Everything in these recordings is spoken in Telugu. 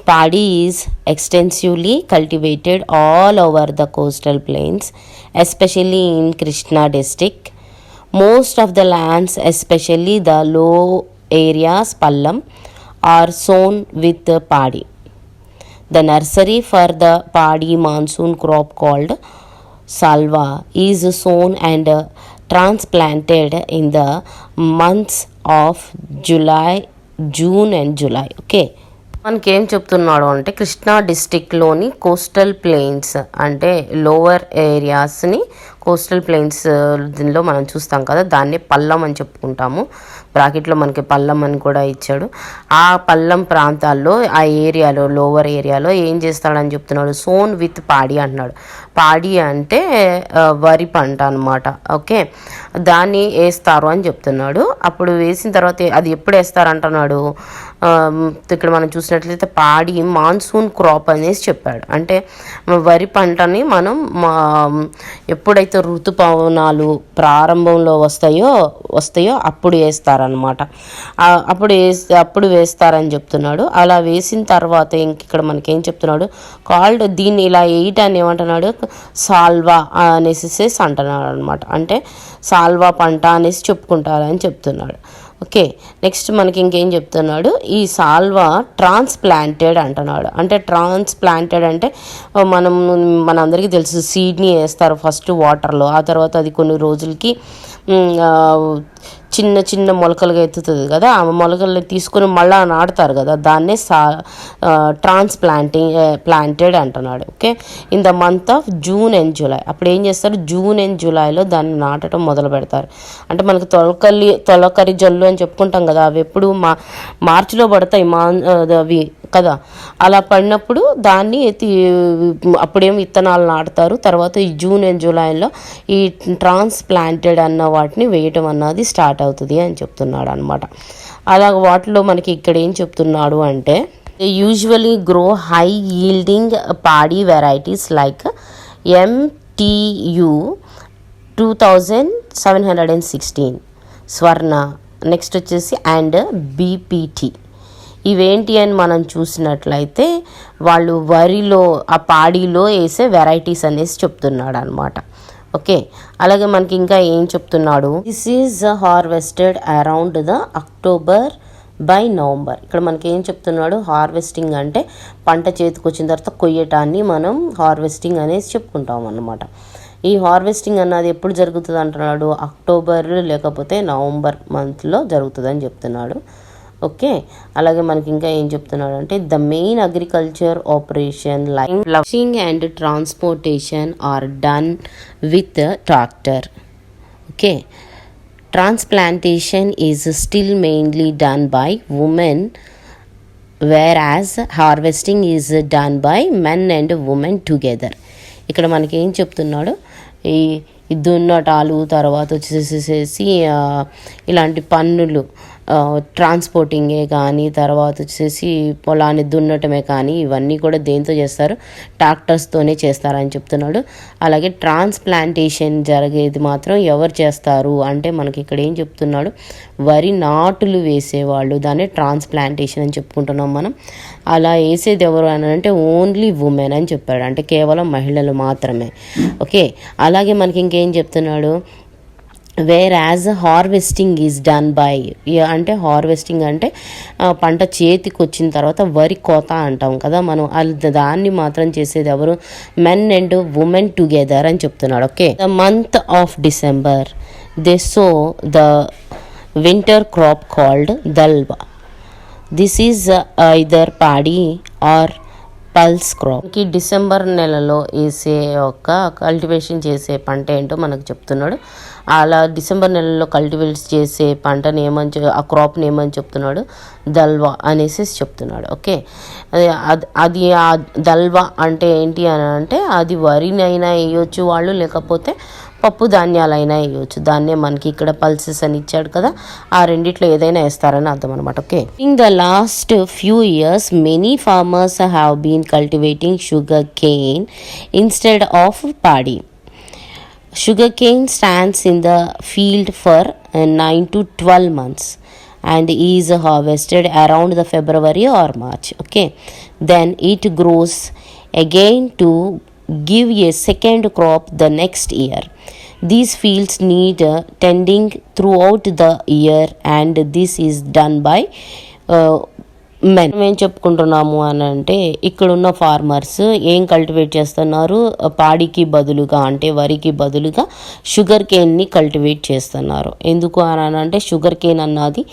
Paddy is extensively cultivated all over the coastal plains, especially in Krishna district. Most of the lands, especially the low areas, Pallam, are sown with paddy. The nursery for the paddy monsoon crop called salva is sown and transplanted in the months of June and July. Okay. మనకేం చెప్తున్నాడు అంటే కృష్ణా డిస్టిక్లోని కోస్టల్ ప్లెయిన్స్ అంటే లోవర్ ఏరియాస్ని కోస్టల్ ప్లెయిన్స్ దీనిలో మనం చూస్తాం కదా, దాన్నే పల్లం అని చెప్పుకుంటాము. బ్రాకెట్లో మనకి పల్లం అని కూడా ఇచ్చాడు. ఆ పల్లం ప్రాంతాల్లో ఆ ఏరియాలో లోవర్ ఏరియాలో ఏం చేస్తాడని చెప్తున్నాడు, సోన్ విత్ పాడి అంటున్నాడు. పాడి అంటే వరి పంట అనమాట. ఓకే, దాన్ని వేస్తారు అని చెప్తున్నాడు. అప్పుడు వేసిన తర్వాత అది ఎప్పుడు వేస్తారంటున్నాడు, ఇక్కడ మనం చూసినట్లయితే పాడి మాన్సూన్ క్రాప్ అనేసి చెప్పాడు. అంటే వరి పంటని మనం ఎప్పుడైతే ఋతుపవనాలు ప్రారంభంలో వస్తాయో అప్పుడు వేస్తారనమాట. అప్పుడు వేస్తారని చెప్తున్నాడు. అలా వేసిన తర్వాత ఇక్కడ మనకేం చెప్తున్నాడు, కాల్డ్ దీన్ని ఇలా వేయటాన్ని ఏమంటున్నాడు, సాల్వా అనేసి అంటున్నాడు అనమాట. అంటే సాల్వా పంట అనేసి చెప్పుకుంటారని చెప్తున్నాడు. ఓకే, నెక్స్ట్ మనకి ఇంకేం చెప్తున్నాడు, ఈ సాల్వా ట్రాన్స్ప్లాంటెడ్ అంటున్నాడు. అంటే ట్రాన్స్ప్లాంటెడ్ అంటే మనందరికీ తెలుసు, సీడ్ని వేస్తారు ఫస్ట్ వాటర్లో, ఆ తర్వాత అది కొన్ని రోజులకి చిన్న చిన్న మొలకలుగా ఎత్తుతుంది కదా, ఆ మొలకల్ని తీసుకుని మళ్ళీ నాటుతారు కదా, దాన్నే ప్లాంటెడ్ అంటున్నాడు. Okay, in the month of June and July. అప్పుడు ఏం చేస్తారు, జూన్ అండ్ జూలైలో దాన్ని నాటడం మొదలు పెడతారు. అంటే మనకి తొలకరి జల్లు అని చెప్పుకుంటాం కదా, అవి ఎప్పుడు మార్చిలో పడతాయి అవి కదా. అలా పడినప్పుడు దాన్ని అప్పుడేమో విత్తనాలు నాటుతారు. తర్వాత ఈ జూన్ అండ్ జూలైలో ఈ ట్రాన్స్ప్లాంటెడ్ అన్న వాటిని వేయటం అన్నది స్టార్ట్ అవుతుంది అని చెప్తున్నాడు అనమాట. అలా వాటిలో మనకి ఇక్కడ ఏం చెప్తున్నాడు అంటే, they usually grow high yielding పాడీ varieties like MTU 2716, Swarna, next వచ్చేసి అండ్ BPT. ఇవేంటి అని మనం చూసినట్లయితే వాళ్ళు వరిలో ఆ పాడీలో వేసే వెరైటీస్ అనేసి చెప్తున్నాడు అనమాట. ఓకే, అలాగే మనకి ఇంకా ఏం చెప్తున్నాడు, this is harvested around the October by November. ఇక్కడ మనకి ఏం చెప్తున్నాడు, హార్వెస్టింగ్ అంటే పంట చేతికి వచ్చిన తర్వాత కొయ్యటాన్ని మనం హార్వెస్టింగ్ అనేసి చెప్పుకుంటాం అన్నమాట. ఈ హార్వెస్టింగ్ అన్నది ఎప్పుడు జరుగుతుంది అంటున్నాడు, అక్టోబర్ లేకపోతే నవంబర్ మంత్లో జరుగుతుంది అని చెప్తున్నాడు. ఓకే, అలాగే మనకి ఇంకా ఏం చెప్తున్నాడు అంటే, the main agriculture operation like flushing and transportation are done with tractor. Okay, transplantation is still mainly done by women, whereas harvesting is done by men and women together. ఇక్కడ మనకి ఏం చెప్తున్నాడు, ఈ దున్నటాలు తర్వాత వచ్చేసేసి ఇలాంటి పన్నులు, ట్రాన్స్పోర్టింగే కానీ తర్వాత వచ్చేసి పొలాన్ని దున్నటమే కానీ ఇవన్నీ కూడా దేంతో చేస్తారు, ట్రాక్టర్స్తోనే చేస్తారని చెప్తున్నాడు. అలాగే ట్రాన్స్ప్లాంటేషన్ జరిగేది మాత్రం ఎవరు చేస్తారు అంటే మనకి ఇక్కడ ఏం చెప్తున్నాడు, వరి నాటులు వేసేవాళ్ళు, దాన్ని ట్రాన్స్ప్లాంటేషన్ అని చెప్పుకుంటున్నాం మనం. అలా వేసేది ఎవరు అని అంటే ఓన్లీ ఉమెన్ అని చెప్పాడు, అంటే కేవలం మహిళలు మాత్రమే. ఓకే, అలాగే మనకి ఇంకేం చెప్తున్నాడు, where as harvesting is done by, అంటే హార్వెస్టింగ్ అంటే పంట చేతికి వచ్చిన తర్వాత వరి కోత అంటాం కదా మనం, దాన్ని మాత్రం చేసేది ఎవరు, మెన్ అండ్ ఉమెన్ టుగెదర్ అని చెప్తున్నాడు. Okay, the month of December they sow the winter crop called dalwa. This is either paddy or pulse crop. ఈ డిసెంబర్ నెలలో వేసే ఒక కల్టివేషన్ చేసే పంట ఏంటో మనకు చెప్తున్నాడు. అలా డిసెంబర్ నెలలో కల్టివేట్ చేసే పంటని ఆ క్రాప్ని ఏమని చెప్తున్నాడు, దల్వా అనేసి చెప్తున్నాడు. ఓకే, అది ఆ దల్వా అంటే ఏంటి అని అంటే అది వరినైనా వేయొచ్చు వాళ్ళు, లేకపోతే పప్పు ధాన్యాలైనా వేయవచ్చు. దాన్నే మనకి ఇక్కడ పల్సెస్ అని ఇచ్చాడు కదా, ఆ రెండిట్లో ఏదైనా వేస్తారని అర్థం అనమాట. Okay, in the last few years many farmers have been cultivating sugar cane instead of paddy. Sugarcane stands in the field for 9 to 12 months and is harvested around the February or March. Okay, then it grows again to give a second crop the next year. These fields need tending throughout the year, and this is done by men. మేము చెప్పుకుంటున్నాము అని అంటే ఇక్కడున్న ఫార్మర్స్ ఏం కల్టివేట్ చేస్తున్నారు, పాడికి బదులుగా అంటే వరికి బదులుగా షుగర్ కేన్ని కల్టివేట్ చేస్తున్నారు. ఎందుకు అని అంటే షుగర్ కేన్ అన్నది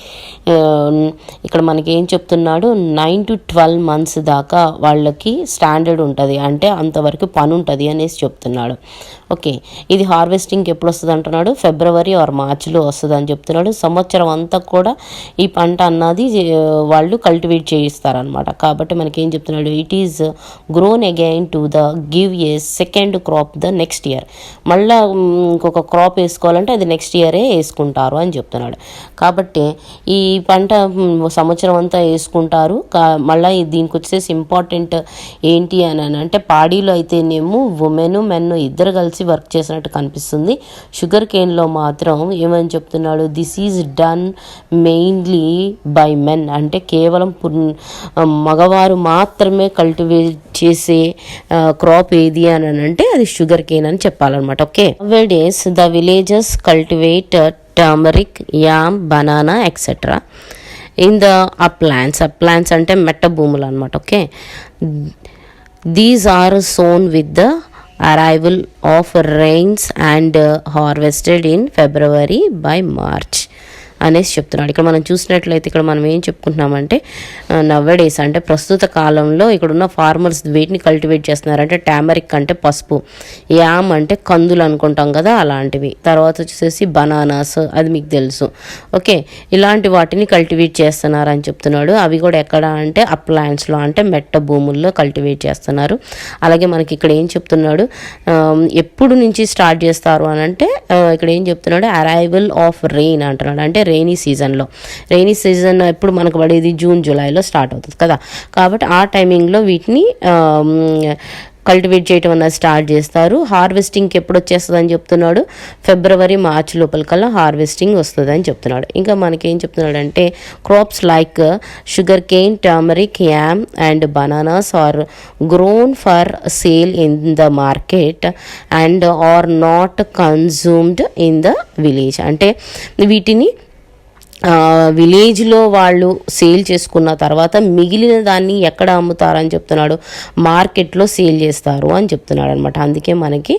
ఇక్కడ మనకి ఏం చెప్తున్నాడు, 9 to 12 months దాకా వాళ్ళకి స్టాండర్డ్ ఉంటుంది, అంటే అంతవరకు పని ఉంటుంది అనేసి చెప్తున్నాడు. ఓకే, ఇది హార్వెస్టింగ్కి ఎప్పుడు వస్తుంది అంటున్నాడు, ఫిబ్రవరి ఆర్ మార్చ్లో వస్తుంది అని చెప్తున్నాడు. సంవత్సరం అంతా కూడా ఈ పంట అన్నది వాళ్ళు కల్టివేట్ చేయిస్తారనమాట. కాబట్టి మనకి ఏం చెప్తున్నాడు, it is grown again to the give a second crop the next year. మళ్ళీ ఇంకొక క్రాప్ వేసుకోవాలంటే అది నెక్స్ట్ ఇయరే వేసుకుంటారు అని చెప్తున్నాడు. కాబట్టి ఈ పంట సంవత్సరం అంతా వేసుకుంటారు. మళ్ళీ దీనికి వచ్చేసి ఇంపార్టెంట్ ఏంటి అని అంటే పాడీలో అయితేనేమో ఉమెన్ మెన్ ఇద్దరు కలిసి వర్క్ చేసినట్టు కనిపిస్తుంది. షుగర్ కేన్లో మాత్రం ఏమని చెప్తున్నాడు, this is done mainly by men, అంటే కేవలం మగవారు మాత్రమే కల్టివేట్ చేసే క్రాప్ ఏది అని అంటే అది షుగర్ కేన్ అని చెప్పాలన్నమాట. Okay, nowadays the villages cultivate turmeric, yam, banana etcetera in the uplands అంటే మెట్ట భూములు అనమాట. Okay, these are sown with the arrival of rains and harvested in February by March అనేసి చెప్తున్నాడు. ఇక్కడ మనం చూసినట్లయితే ఇక్కడ మనం ఏం చెప్పుకుంటున్నామంటే నవ్వేడేస్ అంటే ప్రస్తుత కాలంలో ఇక్కడ ఉన్న ఫార్మర్స్ వీటిని కల్టివేట్ చేస్తున్నారంటే టామరిక్ అంటే పసుపు, యామ్ అంటే కందులు అనుకుంటాం కదా అలాంటివి, తర్వాత వచ్చేసి బనానాస్ అది మీకు తెలుసు. ఓకే, ఇలాంటి వాటిని కల్టివేట్ చేస్తున్నారు అని చెప్తున్నాడు. అవి కూడా ఎక్కడ అంటే అప్లాంట్స్లో అంటే మెట్ట భూముల్లో కల్టివేట్ చేస్తున్నారు. అలాగే మనకి ఇక్కడ ఏం చెప్తున్నాడు, ఎప్పుడు నుంచి స్టార్ట్ చేస్తారు అని అంటే ఇక్కడ ఏం చెప్తున్నాడు, అరైవల్ ఆఫ్ రెయిన్ అంటున్నాడు. అంటే రైనీ సీజన్ ఎప్పుడు మనకు పడేది జూన్ జూలైలో స్టార్ట్ అవుతుంది కదా. కాబట్టి ఆ టైమింగ్లో వీటిని కల్టివేట్ చేయటం అన్నది స్టార్ట్ చేస్తారు. హార్వెస్టింగ్కి ఎప్పుడు వచ్చేస్తుంది అని చెప్తున్నాడు, ఫిబ్రవరి మార్చ్ లోపలికల్లా హార్వెస్టింగ్ వస్తుంది అని చెప్తున్నాడు. ఇంకా మనకేం చెప్తున్నాడు అంటే crops like sugar cane, turmeric, yam and bananas are grown for sale in the market and are not consumed in the village. అంటే వీటిని విలేజ్లో వాళ్ళు సేల్ చేసుకున్న తర్వాత మిగిలిన దాన్ని ఎక్కడ అమ్ముతారని చెప్తున్నాడు, మార్కెట్లో సేల్ చేస్తారు అని చెప్తున్నాడు అనమాట. అందుకే మనకి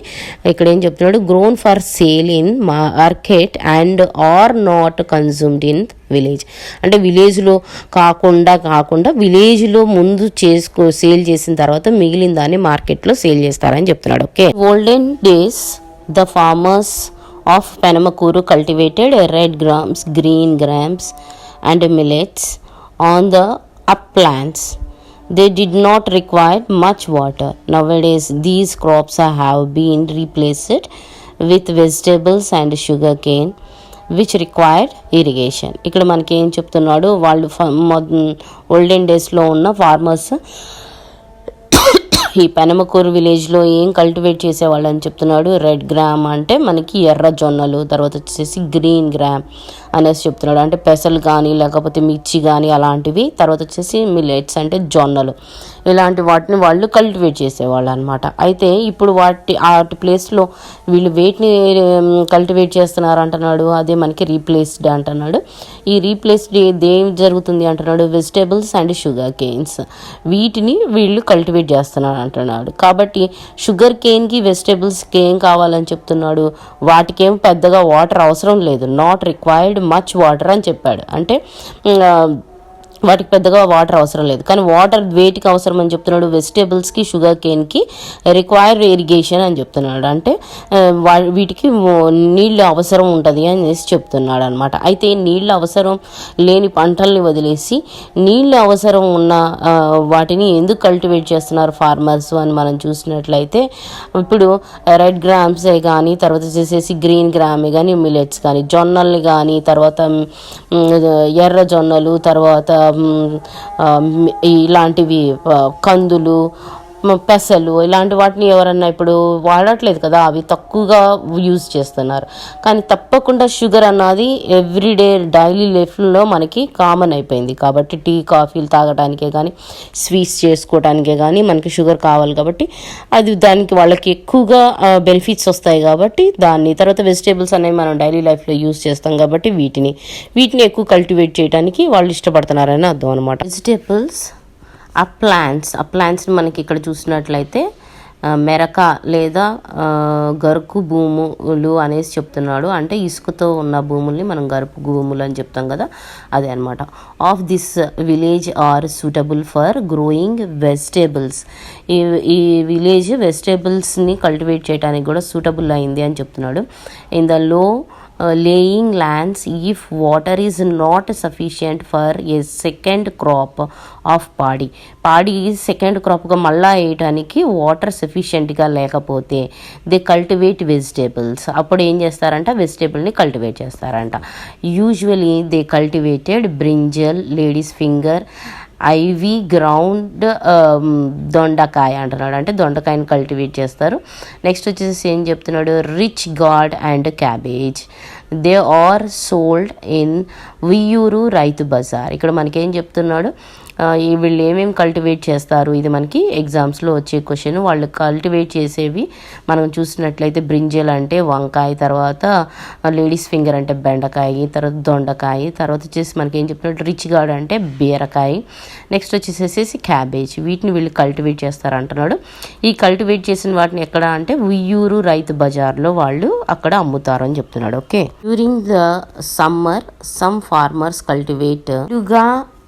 ఇక్కడ ఏం చెప్తున్నాడు, grown for sale in market and are not consumed in village. అంటే విలేజ్లో కాకుండా విలేజ్లో ముందు సేల్ చేసిన తర్వాత మిగిలిన దాన్ని మార్కెట్లో సేల్ చేస్తారని చెప్తున్నాడు. Okay, olden days the farmers of Penamakuru cultivated red grams, green grams and millets on the uplands. They did not require much water. Nowadays these crops have been replaced with vegetables and sugarcane which required irrigation. ఇక్కడ మనకి ఏం చెప్తున్నాడు, వాళ్ళు ఓల్డెన్ డేస్లో ఉన్న ఫార్మర్స్ ఈ పెనమకూరు విలేజ్లో ఏం కల్టివేట్ చేసేవాళ్ళు అని చెప్తున్నాడు. రెడ్ గ్రామ్ అంటే మనకి ఎర్ర జొన్నలు, తర్వాత వచ్చేసి గ్రీన్ గ్రామ్ అనేసి చెప్తున్నాడు. అంటే పెసలు కానీ లేకపోతే మిర్చి కానీ అలాంటివి, తర్వాత వచ్చేసి మిల్లెట్స్ అంటే జొన్నలు, ఇలాంటి వాటిని వాళ్ళు కల్టివేట్ చేసేవాళ్ళు అనమాట. అయితే ఇప్పుడు వాటి ప్లేస్లో వీళ్ళు వేటిని కల్టివేట్ చేస్తున్నారు అంటున్నాడు, అదే మనకి రీప్లేస్డ్ అంటున్నాడు. ఈ రీప్లేస్డ్ ఏం జరుగుతుంది అంటున్నాడు, వెజిటేబుల్స్ అండ్ షుగర్ కేన్స్, వీటిని వీళ్ళు కల్టివేట్ చేస్తున్నారు అంటున్నాడు. కాబట్టి షుగర్ కేన్కి వెజిటేబుల్స్కి ఏం కావాలని చెప్తున్నాడు, వాటికేం పెద్దగా వాటర్ అవసరం లేదు, నాట్ రిక్వైర్డ్ మచ్ వాటర్ అని చెప్పాడు. అంటే వాటికి పెద్దగా వాటర్ అవసరం లేదు, కానీ వాటర్ వేటికి అవసరం అని చెప్తున్నాడు, వెజిటేబుల్స్కి షుగర్ కేన్కి రిక్వైర్డ్ ఇరిగేషన్ అని చెప్తున్నాడు. అంటే వీటికి నీళ్ళు అవసరం ఉంటుంది అనేసి చెప్తున్నాడు అనమాట. అయితే నీళ్ళు అవసరం లేని పంటల్ని వదిలేసి నీళ్ళు అవసరం ఉన్న వాటిని ఎందుకు కల్టివేట్ చేస్తున్నారు ఫార్మర్స్ అని మనం చూసినట్లయితే, ఇప్పుడు రెడ్ గ్రామ్సే కానీ, తర్వాత వచ్చేసి గ్రీన్ గ్రామే కానీ, మిల్లెట్స్ కానీ, జొన్నల్ని కానీ, తర్వాత ఎర్ర జొన్నలు, తర్వాత ఇలాంటివి కందులు, పెసలు ఇలాంటి వాటిని ఎవరన్నా ఇప్పుడు వాడట్లేదు కదా, అవి తక్కువగా యూజ్ చేస్తున్నారు. కానీ తప్పకుండా షుగర్ అన్నది ఎవ్రీడే డైలీ లైఫ్లో మనకి కామన్ అయిపోయింది. కాబట్టి టీ కాఫీలు తాగడానికే కానీ స్వీట్స్ చేసుకోవడానికే కానీ మనకి షుగర్ కావాలి. కాబట్టి అది దానికి వాళ్ళకి ఎక్కువగా బెనిఫిట్స్ వస్తాయి. కాబట్టి దాన్ని తర్వాత వెజిటేబుల్స్ అనేవి మనం డైలీ లైఫ్లో యూజ్ చేస్తాం. కాబట్టి వీటిని ఎక్కువ కల్టివేట్ చేయడానికి వాళ్ళు ఇష్టపడుతున్నారని అర్థం అనమాట. వెజిటేబుల్స్ ఆ ప్లాంట్స్ని మనకి ఇక్కడ చూసినట్లయితే మెరక లేదా గరుకు భూములు అనేసి చెప్తున్నాడు. అంటే ఇసుకతో ఉన్న భూముల్ని మనం గరుపు భూములు అని చెప్తాం కదా, అదే అనమాట. Of this village are suitable for growing vegetables. ఈ విలేజ్ వెజిటేబుల్స్ని కల్టివేట్ చేయడానికి కూడా సూటబుల్ అయింది అని చెప్తున్నాడు. In the low laying lands if water is not sufficient for a second crop of పాడి సెకండ్ క్రాప్గా మళ్ళా వేయటానికి వాటర్ సఫిషియెంట్గా లేకపోతే దే కల్టివేట్ వెజిటేబుల్స్. అప్పుడు ఏం చేస్తారంట, వెజిటేబుల్ని కల్టివేట్ చేస్తారంట. Usually they cultivated brinjal, ladies finger, ivy, ground దొండకాయ అంటున్నాడు. అంటే దొండకాయని కల్టివేట్ చేస్తారు. నెక్స్ట్ వచ్చేసి ఏం చెప్తున్నాడు, ridge gourd and cabbage they are sold in Viyyuru Rythu Bazar. ఇక్కడ మనకేం చెప్తున్నాడు, వీళ్ళు ఏమేమి కల్టివేట్ చేస్తారు, ఇది మనకి ఎగ్జామ్స్లో వచ్చే క్వశ్చన్. వాళ్ళు కల్టివేట్ చేసేవి మనం చూసినట్లయితే బ్రింజల్ అంటే వంకాయ, తర్వాత లేడీస్ ఫింగర్ అంటే బెండకాయ, తర్వాత దొండకాయ, తర్వాత వచ్చేసి మనకి ఏం చెప్తున్నట్టు రిచ్ గార్డ్ అంటే బీరకాయ, నెక్స్ట్ వచ్చేసేసి క్యాబేజ్. వీటిని వీళ్ళు కల్టివేట్ చేస్తారు అంటున్నాడు. ఈ కల్టివేట్ చేసిన వాటిని ఎక్కడ అంటే ఉయ్యూరు రైతు బజార్లో వాళ్ళు అక్కడ అమ్ముతారు అని చెప్తున్నాడు. Okay. During the summer some farmers cultivate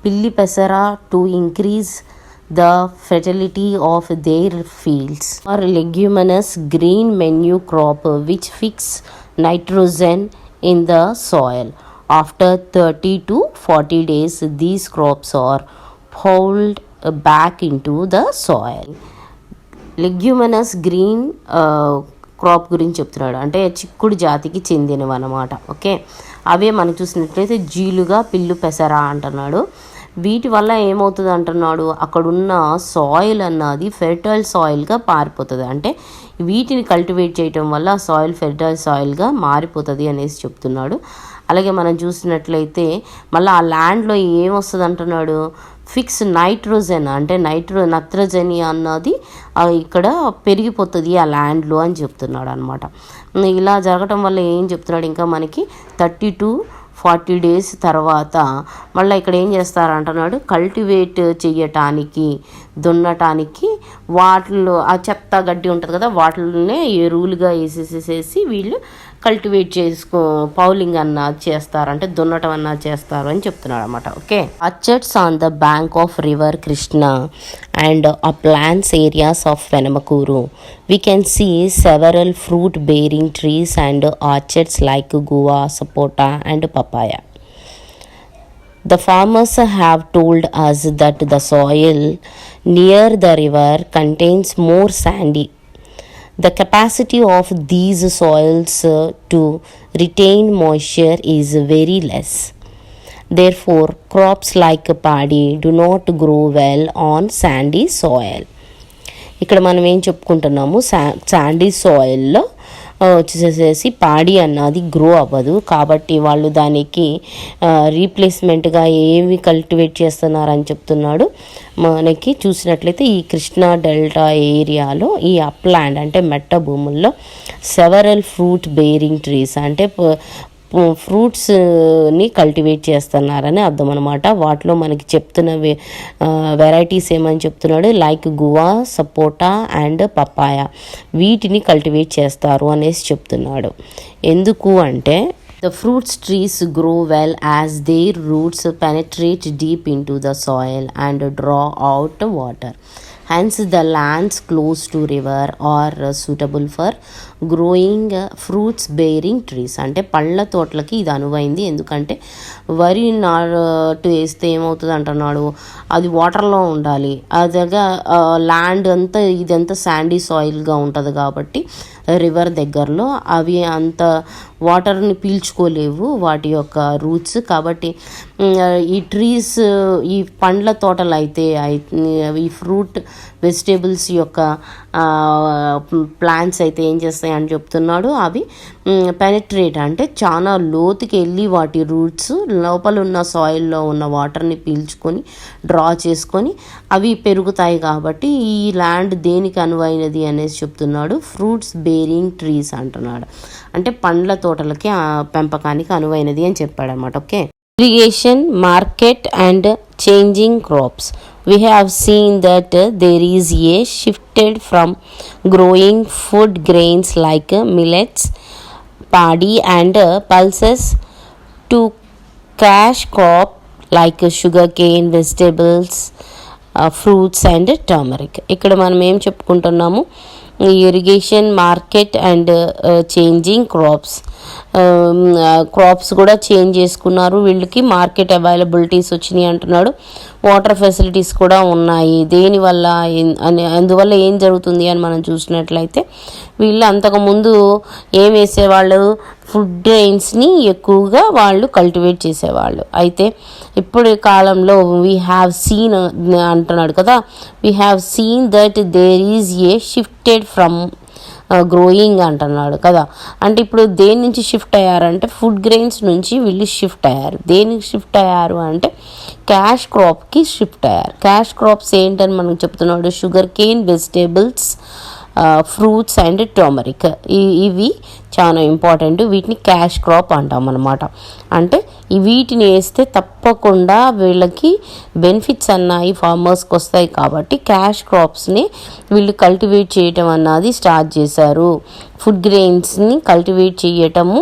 పిల్లి పెసర to increase the fertility of their fields, or leguminous green manure crop which fix nitrogen in the soil. After 30 to 40 days these crops are pulled back into the soil. Leguminous green crop గురించి చెప్తున్నాడు. అంటే చిక్కుడు జాతికి చెందినవి అన్నమాట. ఓకే, అవే మనం చూసినట్లయితే జీలుగా, పిల్లు పెసర అంటున్నాడు. వీటి వల్ల ఏమవుతుంది అంటున్నాడు, అక్కడున్న సాయిల్ అన్నది ఫెర్టైల్ సాయిల్గా మారిపోతుంది. అంటే వీటిని కల్టివేట్ చేయటం వల్ల సాయిల్ ఫెర్టైల్ సాయిల్గా మారిపోతుంది అనేసి చెప్తున్నాడు. అలాగే మనం చూసినట్లయితే మళ్ళీ ఆ ల్యాండ్లో ఏమొస్తుంది అంటున్నాడు, ఫిక్స్ నైట్రోజన్ అంటే నత్రజని అన్నది ఇక్కడ పెరిగిపోతుంది ఆ ల్యాండ్లో అని చెప్తున్నాడు అనమాట. ఇలా జరగటం వల్ల ఏం చెప్తున్నాడు, ఇంకా మనకి 30 to 40 days తర్వాత మళ్ళీ ఇక్కడ ఏం చేస్తారంటున్నాడు, కల్టివేట్ చేయటానికి, దున్నటానికి వాటిలో ఆ చెత్త గడ్డి ఉంటుంది కదా, వాటినే ఎరువులుగా వేసేసేసి వీళ్ళు కల్టివేట్ పౌలింగ్ అన్నది చేస్తారు, అంటే దున్నటం అన్నది చేస్తారు అని చెప్తున్నాడు అనమాట. Okay. Orchards on the bank of river Krishna and uplands areas of Penamakuru we can see several fruit bearing trees and orchards like guava, sapota and papaya. The farmers have told us that the soil near the river contains more sandy. The capacity of these soils to retain moisture is very less. Therefore, crops like paddy do not grow well on sandy soil. ఇక్కడ మనం ఏం చెప్పుకుంటున్నాము, శాండీ సాయిల్లో వచ్చేసేసి పాడి అన్నది గ్రో అవ్వదు. కాబట్టి వాళ్ళు దానికి రీప్లేస్మెంట్గా ఏమి కల్టివేట్ చేస్తున్నారని చెప్తున్నాడు. మనకి చూసినట్లయితే ఈ కృష్ణా డెల్టా ఏరియాలో ఈ అప్లాండ్ అంటే మెట్ట భూముల్లో సెవరల్ ఫ్రూట్ బేరింగ్ ట్రీస్ అంటే ఫ్రూట్స్ని కల్టివేట్ చేస్తున్నారని అర్థం అనమాట. వాటిలో మనకి చెప్తున్న వెరైటీస్ ఏమని చెప్తున్నాడు, like guava, sapota and papaya, వీటిని కల్టివేట్ చేస్తారు అనేసి చెప్తున్నాడు. ఎందుకు అంటే the fruits trees grow well as their roots penetrate deep into the soil and draw out water. Hence the lands close to river are suitable for growing fruits bearing trees. అంటే పళ్ళ తోటలకి ఇది అనువైంది. ఎందుకంటే వరి నాటు వేస్తే ఏమవుతుంది అంటున్నాడు, అది వాటర్లో ఉండాలి, అదిగా ల్యాండ్ అంతా ఇదంతా శాండీ సాయిల్గా ఉంటుంది. కాబట్టి రివర్ దగ్గరలో అవి అంత వాటర్ని పీల్చుకోలేవు వాటి యొక్క రూట్స్. కాబట్టి ఈ ట్రీస్, ఈ పండ్ల తోటలు అయితే ఈ ఫ్రూట్ వెజిటేబుల్స్ యొక్క ప్లాంట్స్ అయితే ఏం చేస్తాయి అని చెప్తున్నాడు. అవి పెనిట్రేట్ అంటే చాలా లోతుకి వెళ్ళి వాటి రూట్స్ లోపల ఉన్న సాయిల్లో ఉన్న వాటర్ని పీల్చుకొని డ్రా చేసుకొని అవి పెరుగుతాయి. కాబట్టి ఈ ల్యాండ్ దేనికి అనువైనది అనేసి చెప్తున్నాడు. ఫ్రూట్స్ బేరింగ్ ట్రీస్ అంటున్నాడు, అంటే పండ్ల తోటలకి పెంపకానికి అనువైనది అని చెప్పాడనమాట. Okay, irrigation, market and changing crops. We have seen that there is a shifted from growing food grains like millets, paddy and pulses to cash crop like sugarcane, vegetables, fruits and turmeric. ఇక్కడ మనం ఏం చెప్పుకుంటున్నాము, irrigation, market and changing crops కూడా చేంజ్ చేసుకున్నారు. వీళ్ళకి మార్కెట్ అవైలబిలిటీస్ వచ్చినాయి అంటున్నాడు. వాటర్ ఫెసిలిటీస్ కూడా ఉన్నాయి. దేనివల్ల అందువల్ల ఏం జరుగుతుంది అని మనం చూసినట్లయితే వీళ్ళు అంతకుముందు ఏం వేసేవాళ్ళు, ఫుడ్ గ్రెయిన్స్ని ఎక్కువగా వాళ్ళు కల్టివేట్ చేసేవాళ్ళు. అయితే ఇప్పుడు కాలంలో వీ హ్యావ్ సీన్ అంటున్నాడు కదా, we have seen that there is a shifted from growing అంటున్నాడు కదా. అంటే ఇప్పుడు దేని నుంచి షిఫ్ట్ అయ్యారంటే ఫుడ్ గ్రెయిన్స్ నుంచి వీళ్ళు షిఫ్ట్ అయ్యారు. దేనికి షిఫ్ట్ అయ్యారు అంటే క్యాష్ క్రాప్కి షిఫ్ట్ అయ్యారు. క్యాష్ క్రాప్స్ ఏంటని మనకు చెప్తున్నాడు, sugar cane, vegetables, fruits and turmeric. ఇవి చాలా ఇంపార్టెంట్. వీటిని క్యాష్ క్రాప్ అంటాం అన్నమాట. అంటే వీటిని వేస్తే తప్పకుండా వీళ్ళకి బెనిఫిట్స్ అన్నాయి ఫార్మర్స్కి వస్తాయి. కాబట్టి క్యాష్ క్రాప్స్ని వీళ్ళు కల్టివేట్ చేయటం అన్నది స్టార్ట్ చేశారు. ఫుడ్ గ్రెయిన్స్ని కల్టివేట్ చేయటము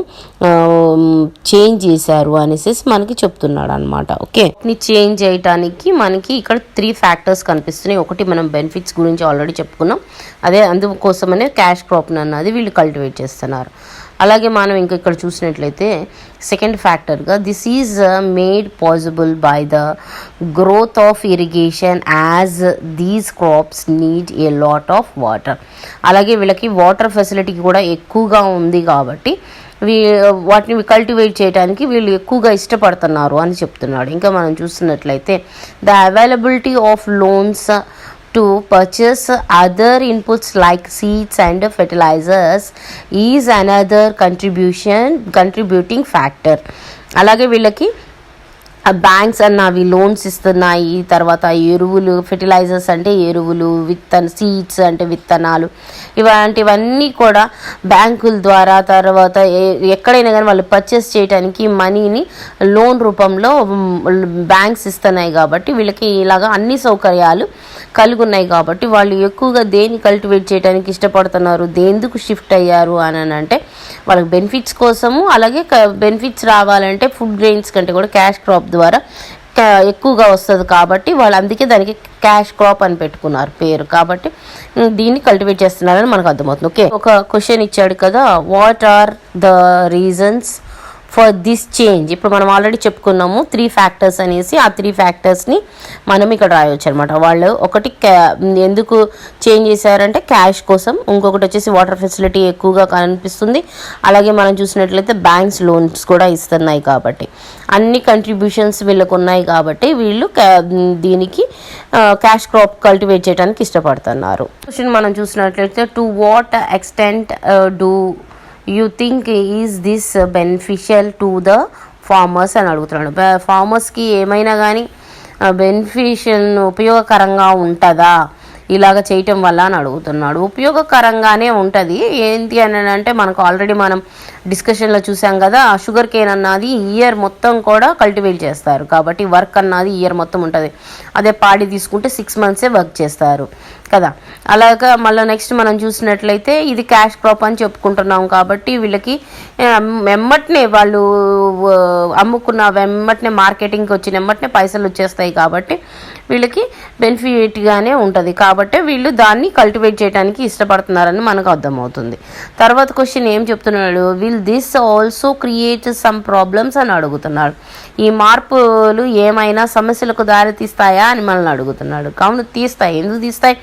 చేంజ్ చేశారు అనేసి మనకి చెప్తున్నాడు అనమాట. ఓకే, చేంజ్ చేయటానికి మనకి ఇక్కడ 3 ఫ్యాక్టర్స్ కనిపిస్తున్నాయి. ఒకటి మనం బెనిఫిట్స్ గురించి ఆల్రెడీ చెప్పుకున్నాం, అదే అందుకోసమనే క్యాష్ క్రాప్ అన్నది వీళ్ళు కల్టివేట్ చేస్తున్నారు. అలాగే మనం ఇంకా ఇక్కడ చూసినట్లయితే సెకండ్ ఫ్యాక్టర్గా this is made possible by the growth of irrigation as these crops need a lot of water. అలాగే వీళ్ళకి వాటర్ ఫెసిలిటీ కూడా ఎక్కువగా ఉంది కాబట్టి వాటిని కల్టివేట్ చేయడానికి వీళ్ళు ఎక్కువగా ఇష్టపడుతున్నారు అని చెప్తున్నాడు. ఇంకా మనం చూస్తున్నట్లయితే the availability of loans to purchase other inputs like seeds and fertilizers is another contributing factor. అలాగే వీళ్ళకి బ్యాంక్స్ అవి లోన్స్ ఇస్తున్నాయి. తర్వాత ఎరువులు, ఫెర్టిలైజర్స్ అంటే ఎరువులు, సీడ్స్ అంటే విత్తనాలు, ఇలాంటివన్నీ కూడా బ్యాంకుల ద్వారా తర్వాత ఎక్కడైనా కానీ వాళ్ళు పర్చేస్ చేయడానికి మనీని లోన్ రూపంలో బ్యాంక్స్ ఇస్తున్నాయి. కాబట్టి వీళ్ళకి ఇలాగా అన్ని సౌకర్యాలు కలిగి ఉన్నాయి. కాబట్టి వాళ్ళు ఎక్కువగా దేన్ని కల్టివేట్ చేయడానికి ఇష్టపడుతున్నారు, దేందుకు షిఫ్ట్ అయ్యారు అని అంటే వాళ్ళకి బెనిఫిట్స్ కోసము. అలాగే బెనిఫిట్స్ రావాలంటే ఫుడ్ గ్రెయిన్స్ కంటే కూడా క్యాష్ క్రాప్ ద్వారా ఎక్కువగా వస్తుంది. కాబట్టి వాళ్ళు అందుకే దానికి క్యాష్ క్రాప్ అని పెట్టుకున్నారు పేరు. కాబట్టి దీన్ని కల్టివేట్ చేస్తున్నారని మనకు అర్థమవుతుంది. ఓకే, ఒక క్వశ్చన్ ఇచ్చాడు కదా, what are the reasons for this change. ఇప్పుడు మనం ఆల్రెడీ చెప్పుకున్నాము 3 ఫ్యాక్టర్స్ అనేసి. ఆ 3 ఫ్యాక్టర్స్ని మనం ఇక్కడ రాయవచ్చు అనమాట. వాళ్ళు ఒకటి ఎందుకు చేంజ్ చేశారంటే క్యాష్ కోసం, ఇంకొకటి వచ్చేసి వాటర్ ఫెసిలిటీ ఎక్కువగా కనిపిస్తుంది. అలాగే మనం చూసినట్లయితే బ్యాంక్స్ లోన్స్ కూడా ఇస్తున్నాయి. కాబట్టి అన్ని కంట్రిబ్యూషన్స్ వీళ్ళకు ఉన్నాయి. కాబట్టి వీళ్ళు దీనికి క్యాష్ క్రాప్ కల్టివేట్ చేయడానికి ఇష్టపడుతున్నారు. క్వశ్చన్ మనం చూసినట్లయితే to what extent do you think is this beneficial to the farmers అని అడుగుతున్నాడు. ఫార్మర్స్కి ఏమైనా కానీ బెనిఫిషియల్ ఉపయోగకరంగా ఉంటుందా ఇలాగ చేయటం వల్ల అని అడుగుతున్నాడు. ఉపయోగకరంగానే ఉంటుంది. ఏంటి అని అంటే మనకు ఆల్రెడీ మనం డిస్కషన్లో చూసాం కదా, షుగర్ కేన్ అన్నది ఇయర్ మొత్తం కూడా కల్టివేట్ చేస్తారు. కాబట్టి వర్క్ అన్నది ఇయర్ మొత్తం ఉంటుంది. అదే పాడి తీసుకుంటే 6 months వర్క్ చేస్తారు కదా. అలాగా మళ్ళీ నెక్స్ట్ మనం చూసినట్లయితే ఇది క్యాష్ క్రాప్ అని చెప్పుకుంటున్నాం. కాబట్టి వీళ్ళకి వెమ్మటనే వాళ్ళు అమ్ముకున్న వెమ్మటనే మార్కెటింగ్కి వచ్చిన వెమ్మటనే పైసలు వచ్చేస్తాయి. కాబట్టి వీళ్ళకి బెనిఫిట్గానే ఉంటుంది. కాబట్టి వీళ్ళు దాన్ని కల్టివేట్ చేయడానికి ఇష్టపడుతున్నారని మనకు అర్థమవుతుంది. తర్వాత క్వశ్చన్ ఏం చెప్తున్నాడు, will this also create some problems అని అడుగుతున్నాడు. ఈ మార్పులు ఏమైనా సమస్యలకు దారి తీస్తాయా అని మనల్ని అడుగుతున్నాడు. కావున తీస్తాయి. ఎందుకు తీస్తాయి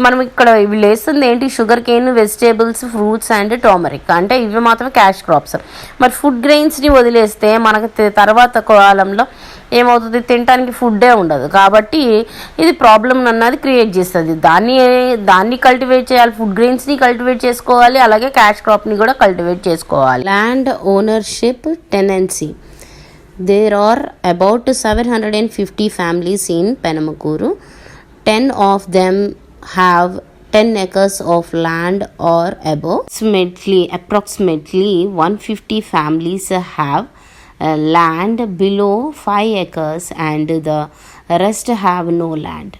మనం ఇక్కడ వీళ్ళు వేస్తుంది ఏంటి, sugar cane, vegetables, fruits and turmeric, అంటే ఇవి మాత్రమే క్యాష్ క్రాప్స్. మరి ఫుడ్ గ్రెయిన్స్ని వదిలేస్తే మనకు తర్వాత కాలంలో ఏమవుతుంది, తినడానికి ఫుడ్డే ఉండదు. కాబట్టి ఇది ప్రాబ్లం అన్నది క్రియేట్ చేస్తుంది. దాన్ని కల్టివేట్ చేయాలి, ఫుడ్ గ్రెయిన్స్ని కల్టివేట్ చేసుకోవాలి, అలాగే క్యాష్ క్రాప్ని కూడా కల్టివేట్ చేసుకోవాలి. Land ownership tenancy. There are about 750 families in Penamakuru. 10 of them have 10 acres of land or above. Approximately 150 families have land below 5 acres and the rest have no land.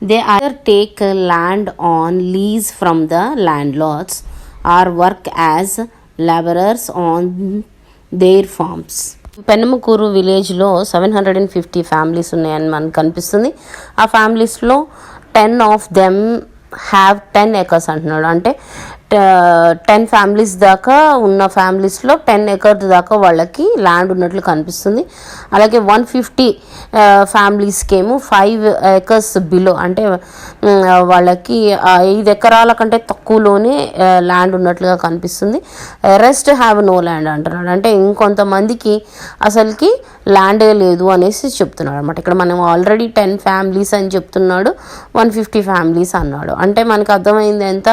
They either take land on lease from the landlords or work as laborers on their farms. Penamakuru విలేజ్లో 750 ఫ్యామిలీస్ ఉన్నాయని మనకు కనిపిస్తుంది. ఆ ఫ్యామిలీస్లో 10 ఆఫ్ దెమ్ హ్యావ్ 10 acres అంటున్నాడు. అంటే 10 ఫ్యామిలీస్ దాకా ఉన్న ఫ్యామిలీస్లో 10 acres దాకా వాళ్ళకి ల్యాండ్ ఉన్నట్లు కనిపిస్తుంది. అలాగే 150 ఫ్యామిలీస్కి ఏమో 5 acres బిలో, అంటే వాళ్ళకి 5 ఎకరాల కంటే తక్కువలోనే ల్యాండ్ ఉన్నట్లుగా కనిపిస్తుంది. రెస్ట్ హ్యావ్ నో ల్యాండ్ అంటున్నాడు. అంటే ఇంకొంతమందికి అసలుకి ల్యాండే లేదు అనేసి చెప్తున్నాడు అనమాట. ఇక్కడ మనం ఆల్రెడీ 10 ఫ్యామిలీస్ అని చెప్తున్నాడు, 150 ఫ్యామిలీస్ అన్నాడు. అంటే మనకు అర్థమైంది ఎంత,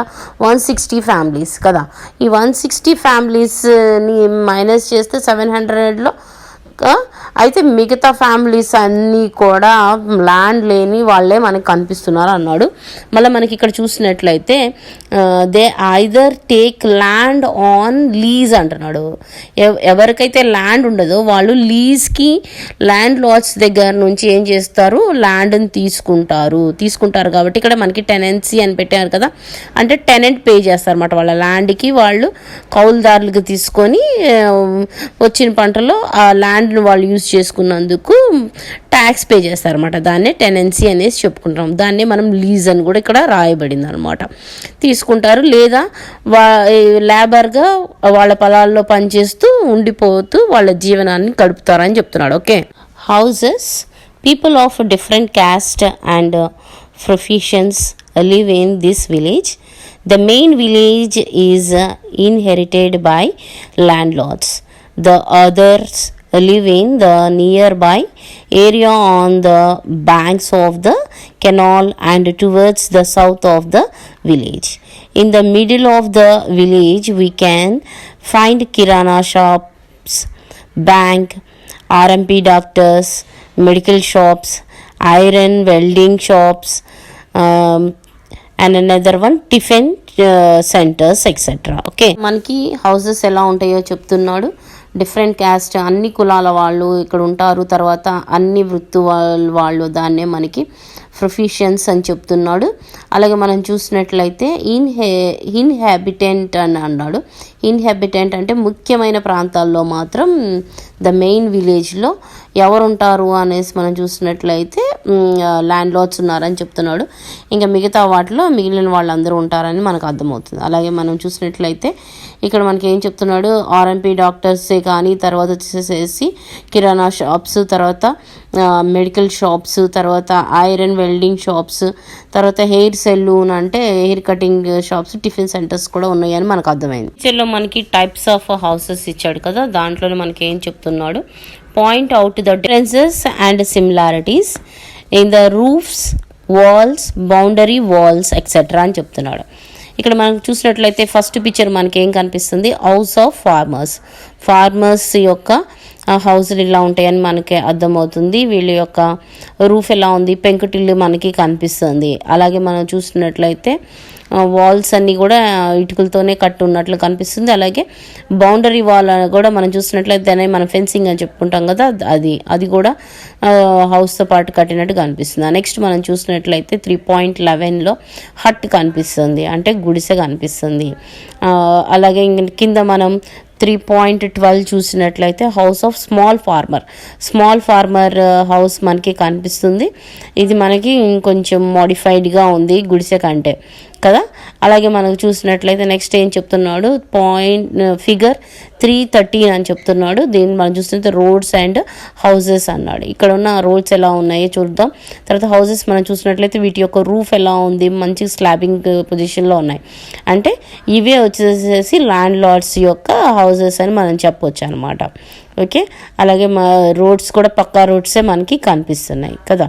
160 ఫ్యామిలీస్ కదా. ఈ 160 ఫ్యామిలీస్ని మైనస్ చేస్తే 700లో అయితే మిగతా ఫ్యామిలీస్ అన్నీ కూడా ల్యాండ్ లేని వాళ్ళే మనకు కనిపిస్తున్నారు అన్నాడు. మళ్ళీ మనకి ఇక్కడ చూసినట్లయితే they either take land on lease అంటున్నాడు. ఎవరికైతే ల్యాండ్ ఉండదో వాళ్ళు లీజ్కి ల్యాండ్ లాట్స్ దగ్గర నుంచి ఏం చేస్తారు, ల్యాండ్ని తీసుకుంటారు కాబట్టి ఇక్కడ మనకి టెనెన్సీ అని పెట్టారు కదా, అంటే టెనెంట్ పే చేస్తారు అన్నమాట. వాళ్ళ ల్యాండ్కి వాళ్ళు కౌలుదారులకు తీసుకొని వచ్చిన పంటలో ఆ ల్యాండ్ని వాళ్ళు యూజ్ చేసుకున్నందుకు ట్యాక్స్ పే చేస్తారన్నమాట. దాన్నే టెనెన్సీ అనేసి చెప్పుకుంటాం. దాన్నే మనం లీజ్ అని కూడా ఇక్కడ రాయబడింది అనమాట. తీసుకుంటారు, లేదా లేబర్గా వాళ్ళ పొలాల్లో పనిచేస్తూ ఉండిపోతూ వాళ్ళ జీవనాన్ని గడుపుతారని చెప్తున్నాడు. Okay, houses. People of different caste and professions live in this village. The main village is inherited by landlords. The others live in the nearby area on the banks of the canal and towards the south of the village. In the middle of the village we can find kirana shops, bank, RMP doctors, medical shops, iron welding shops, and another one tiffin centers etc. Okay, మనకి హౌసెస్ ఎలా ఉంటాయో చెప్తున్నాడు. డిఫరెంట్ క్యాస్ట్, అన్ని కులాల వాళ్ళు ఇక్కడ ఉంటారు. తర్వాత అన్ని వృత్తి వాళ్ళు దాన్నే మనకి ప్రొఫెషన్స్ అని చెప్తున్నాడు. అలాగే మనం చూసినట్లయితే ఇన్హాబిటెంట్ అని అన్నాడు. ఇన్హాబిటెంట్ అంటే ముఖ్యమైన ప్రాంతాల్లో మాత్రం ద మెయిన్ విలేజ్లో ఎవరుంటారు అనేసి మనం చూసినట్లయితే ల్యాండ్ లాట్స్ ఉన్నారని చెప్తున్నాడు. ఇంకా మిగతా వాటిలో మిగిలిన వాళ్ళందరూ ఉంటారని మనకు అర్థమవుతుంది. అలాగే మనం చూసినట్లయితే ఇక్కడ మనకి ఏం చెప్తున్నాడు, ఆర్ఎంపీ డాక్టర్సే కానీ, తర్వాత వచ్చేసేసి కిరాణా షాప్స్, తర్వాత మెడికల్ షాప్స్, తర్వాత ఐరన్ వెల్డింగ్ షాప్స్, తర్వాత హెయిర్ సెలూన్ అంటే hair cutting shops, tiffin centres కూడా ఉన్నాయని మనకు అర్థమైంది. పిక్చర్లో మనకి టైప్స్ ఆఫ్ హౌసెస్ ఇచ్చాడు కదా, దాంట్లోనే మనకి ఏం చెప్తున్నాడు, point out the differences and similarities in the roofs, walls, boundary walls etcetera అని చెప్తున్నాడు. ఇక్కడ మనం చూసినట్లయితే ఫస్ట్ పిక్చర్ మనకి ఏం కనిపిస్తుంది, హౌస్ ఆఫ్ ఫార్మర్స్ యొక్క హౌస్లు ఇలా ఉంటాయని మనకి అర్థమవుతుంది. వీళ్ళ యొక్క రూఫ్ ఎలా ఉంది, పెంకుటిల్లు మనకి కనిపిస్తుంది. అలాగే మనం చూసినట్లయితే వాల్స్ అన్నీ కూడా ఇటుకలతోనే కట్టు ఉన్నట్లు కనిపిస్తుంది. అలాగే బౌండరీ వాల్ కూడా మనం చూసినట్లయితే దాన్ని మనం ఫెన్సింగ్ అని చెప్పుకుంటాం కదా, అది కూడా హౌస్తో పాటు కట్టినట్టు కనిపిస్తుంది. నెక్స్ట్ మనం చూసినట్లయితే 3.11లో హట్ కనిపిస్తుంది, అంటే గుడిసె కనిపిస్తుంది. అలాగే కింద మనం 3.12 చూసినట్లయితే house of small farmer house మనకి కనిపిస్తుంది. ఇది మనకి ఇంకొంచెం మోడిఫైడ్గా ఉంది గుడిసె కంటే. కదా. అలాగే మనకు చూసినట్లయితే నెక్స్ట్ ఏం చెప్తున్నాడు, ఫిగర్ 313 అని చెప్తున్నాడు. దీన్ని మనం చూస్తుంటే రోడ్స్ అండ్ హౌసెస్ అన్నాడు. ఇక్కడ ఉన్న రోడ్స్ ఎలా ఉన్నాయో చూద్దాం. తర్వాత హౌసెస్ మనం చూసినట్లయితే వీటి యొక్క రూఫ్ ఎలా ఉంది, మంచి స్లాబింగ్ పొజిషన్లో ఉన్నాయి. అంటే ఇవే వచ్చేసేసి ల్యాండ్ లార్డ్స్ యొక్క హౌసెస్ అని మనం చెప్పొచ్చు అనమాట. ఓకే, అలాగే మా రోడ్స్ కూడా పక్కా రోడ్సే మనకి కనిపిస్తున్నాయి కదా.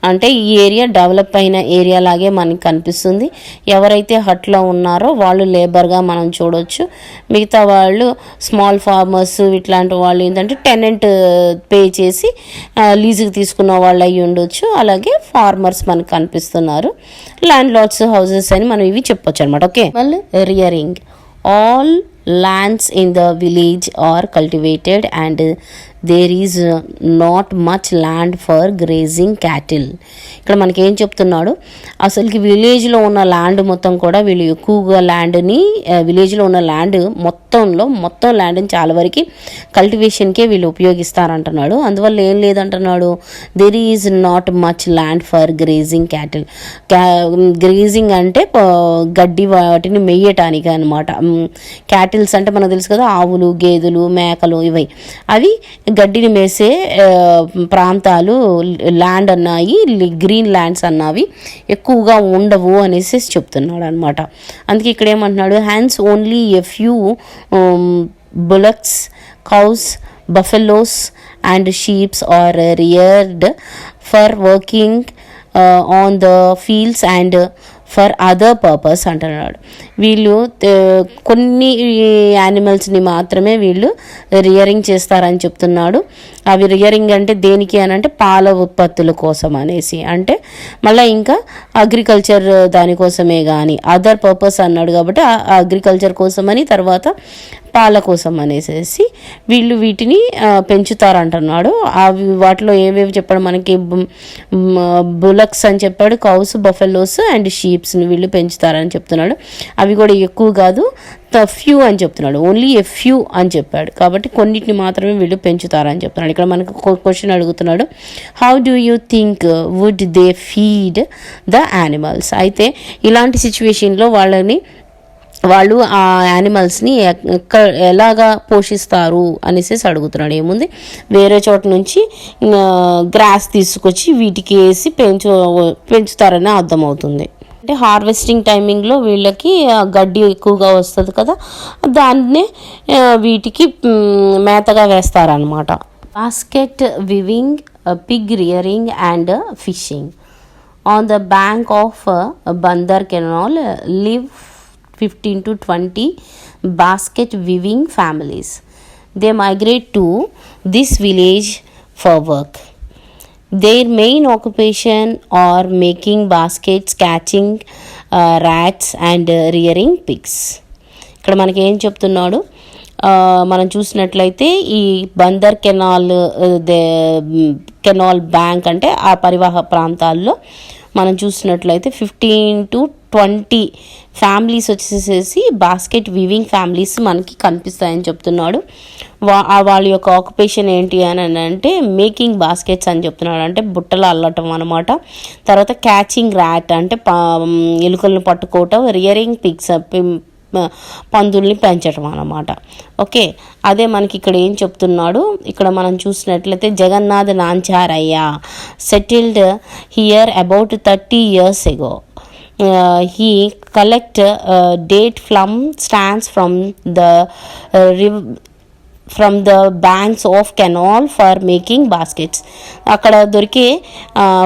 అంటే ఈ ఏరియా డెవలప్ అయిన ఏరియా లాగే మనకి కనిపిస్తుంది. ఎవరైతే హట్లో ఉన్నారో వాళ్ళు లేబర్గా మనం చూడవచ్చు. మిగతా వాళ్ళు స్మాల్ ఫార్మర్స్ ఇట్లాంటి వాళ్ళు ఏంటంటే టెనెంట్ పే చేసి లీజుకి తీసుకున్న వాళ్ళు అయ్యి ఉండొచ్చు. అలాగే ఫార్మర్స్ మనకు కనిపిస్తున్నారు. ల్యాండ్ లార్డ్స్ హౌసెస్ అని మనం ఇవి చెప్పొచ్చు అనమాట. ఓకే, మళ్ళీ rearing. All lands in the village are cultivated and there is not much land for grazing cattle. ఇక్కడ మనకి ఏం చెప్తున్నాడు, అసలుకి విలేజ్లో ఉన్న ల్యాండ్ మొత్తం కూడా వీళ్ళు ఎక్కువగా ల్యాండ్ని విలేజ్లో ఉన్న ల్యాండ్ మొత్తం ల్యాండ్ని చాలా వరకు కల్టివేషన్కే వీళ్ళు ఉపయోగిస్తారంటున్నాడు. అందువల్ల ఏం లేదంటున్నాడు, there is not much land for grazing cattle. Grazing అంటే గడ్డి వాటిని మెయ్యటానికి అనమాట. క్యాటిల్స్ అంటే మనకు తెలుసు కదా, ఆవులు, గేదెలు, మేకలు, అవి గడ్డిని మేసే ప్రాంతాలు ల్యాండ్ అన్నాయి, గ్రీన్ ల్యాండ్స్ అన్నవి ఎక్కువగా ఉండవు అనేసి చెప్తున్నాడు అనమాట. అందుకే ఇక్కడ ఏమంటున్నాడు, hence only a few bullocks, cows, buffaloes and sheep are reared for working on the fields and for other purpose అంటున్నాడు. వీళ్ళు కొన్ని యానిమల్స్ని మాత్రమే వీళ్ళు రియరింగ్ చేస్తారని చెప్తున్నాడు. అవి రియరింగ్ అంటే దేనికి అని అంటే పాల ఉత్పత్తుల కోసం అనేసి, అంటే మళ్ళీ ఇంకా అగ్రికల్చర్ దానికోసమే కానీ అదర్ పర్పస్ అన్నాడు కాబట్టి అగ్రికల్చర్ కోసమని తర్వాత పాల కోసం అనేసి వీళ్ళు వీటిని పెంచుతారంటున్నాడు. అవి వాటిలో ఏవేవి చెప్పాడు మనకి, బులక్స్ అని చెప్పాడు, కౌస్, బఫెలోస్ అండ్ షీప్స్ని వీళ్ళు పెంచుతారని చెప్తున్నాడు. అవి కూడా ఎక్కువ కాదు, ఫ్యూ అని చెప్తున్నాడు, ఓన్లీ ఎ ఫ్యూ అని చెప్పాడు. కాబట్టి కొన్నిటిని మాత్రమే వీళ్ళు పెంచుతారని చెప్తున్నాడు. ఇక్కడ మనకు క్వశ్చన్ అడుగుతున్నాడు, how do you think would they feed the animals. అయితే ఇలాంటి సిచ్యువేషన్లో వాళ్ళు ఆ యానిమల్స్ని ఎలాగా పోషిస్తారు అనేసి అడుగుతున్నాడు. ఏముంది, వేరే చోట నుంచి గ్రాస్ తీసుకొచ్చి వీటికి వేసి పెంచుతారని అర్థమవుతుంది. అంటే హార్వెస్టింగ్ టైమింగ్లో వీళ్ళకి గడ్డి ఎక్కువగా వస్తుంది కదా, దాన్నే వీటికి మేతగా వేస్తారనమాట. Basket weaving, pig rearing and fishing. On the bank of Bandar canal live 15 to 20 basket weaving families. They migrate to this village for work. Their main occupation are making baskets, catching rats and rearing pigs. ఇక్కడ మనకి ఏం చెప్తున్నాడు, మనం చూసినట్లయితే ఈ బందర్ కెనాల్ బ్యాంక్ అంటే ఆ పరివాహ ప్రాంతాల్లో మనం చూసినట్లయితే 15 to 20 ఫ్యామిలీస్ వచ్చేసేసి బాస్కెట్ వీవింగ్ ఫ్యామిలీస్ మనకి కనిపిస్తాయని చెప్తున్నాడు. వాళ్ళ యొక్క ఆక్యుపేషన్ ఏంటి అని అంటే మేకింగ్ బాస్కెట్స్ అని చెప్తున్నాడు, అంటే బుట్టలు అల్లటం అనమాట. తర్వాత క్యాచింగ్ ర్యాట్ అంటే ఎలుకలను పట్టుకోవటం, రియరింగ్ పిగ్స్ పందుల్ని పెంచడం అన్నమాట. ఓకే, అదే మనకి ఇక్కడ ఏం చెప్తున్నాడు, ఇక్కడ మనం చూసినట్లయితే Jagannath Nancharayya settled here about 30 years ago. He collect date from stands from the banks of canal for making baskets. అక్కడ దొరికే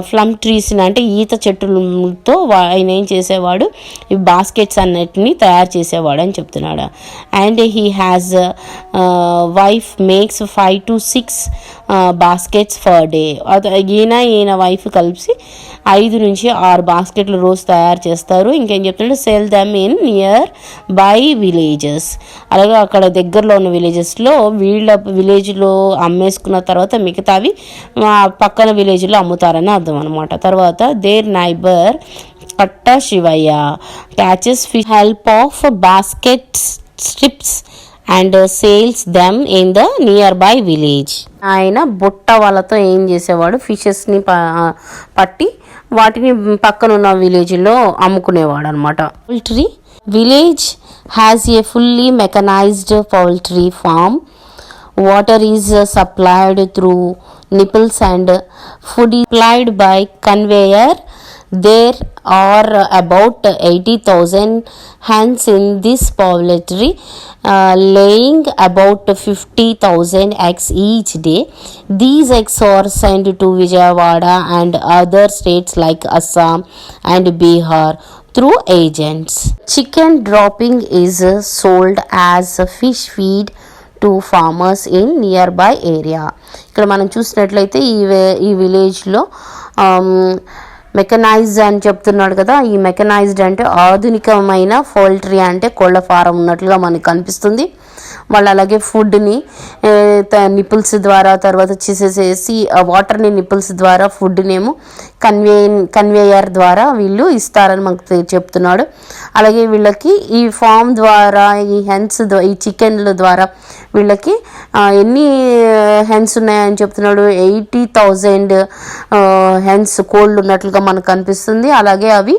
ఫ్లమ్ ట్రీస్ని అంటే ఈత చెట్టులతో ఆయన ఏం చేసేవాడు, ఈ బాస్కెట్స్ అన్నిటిని తయారు చేసేవాడు అని చెప్తున్నాడు. And he has wife makes 5 to 6 baskets for day. ఈయన వైఫ్ కలిసి 5 నుంచి 6 బాస్కెట్లు రోజు తయారు చేస్తారు. ఇంకేం చెప్తున్నాడు, cell them in near by villages. అలాగే అక్కడ దగ్గరలో ఉన్న విలేజెస్లో వీళ్ళ విలేజ్లో అమ్మేసుకున్న తర్వాత మిగతావి పక్కన విలేజ్లో అమ్ముతారని అర్థం అనమాట. తర్వాత దేర్ నైబర్ కట్ట Shivayya catches fish help of basket strips and sales them in the near by village. ఆయన బుట్ట వాళ్ళతో ఏం చేసేవాడు, ఫిషెస్ని పట్టి వాటిని పక్కన ఉన్న విలేజ్లో అమ్ముకునేవాడు అనమాట. Poultry village has a fully mechanised poultry farm. Water is supplied through nipples and food is supplied by conveyor. There are about 80,000 hens in this poultry, laying about 50,000 eggs each day. These eggs are sent to Vijayawada and other states like Assam and Bihar through agents. Chicken dropping is sold as fish feed to farmers in near by area. ఇక్కడ మనం చూసినట్లయితే ఈ విలేజ్లో మెకనైజ్డ్ అని చెప్తున్నాడు కదా. ఈ మెకనైజ్డ్ అంటే ఆధునికమైన పౌల్ట్రీ అంటే కోళ్ళ ఫారం ఉన్నట్లుగా మనకు కనిపిస్తుంది. వాళ్ళు అలాగే ఫుడ్ని నిపుల్స్ ద్వారా తర్వాత వచ్చేసేసి వాటర్ని నిపుల్స్ ద్వారా ఫుడ్నేమో కన్వేయర్ ద్వారా వీళ్ళు ఇస్తారని మనకు చెప్తున్నాడు. అలాగే వీళ్ళకి ఈ ఫామ్ ద్వారా ఈ హెన్స్ ఈ చికెన్ల ద్వారా వీళ్ళకి ఎన్ని హెన్స్ ఉన్నాయని చెప్తున్నాడు. 80,000 హెన్స్ కోళ్ళు ఉన్నట్లుగా మనకు కనిపిస్తుంది. అలాగే అవి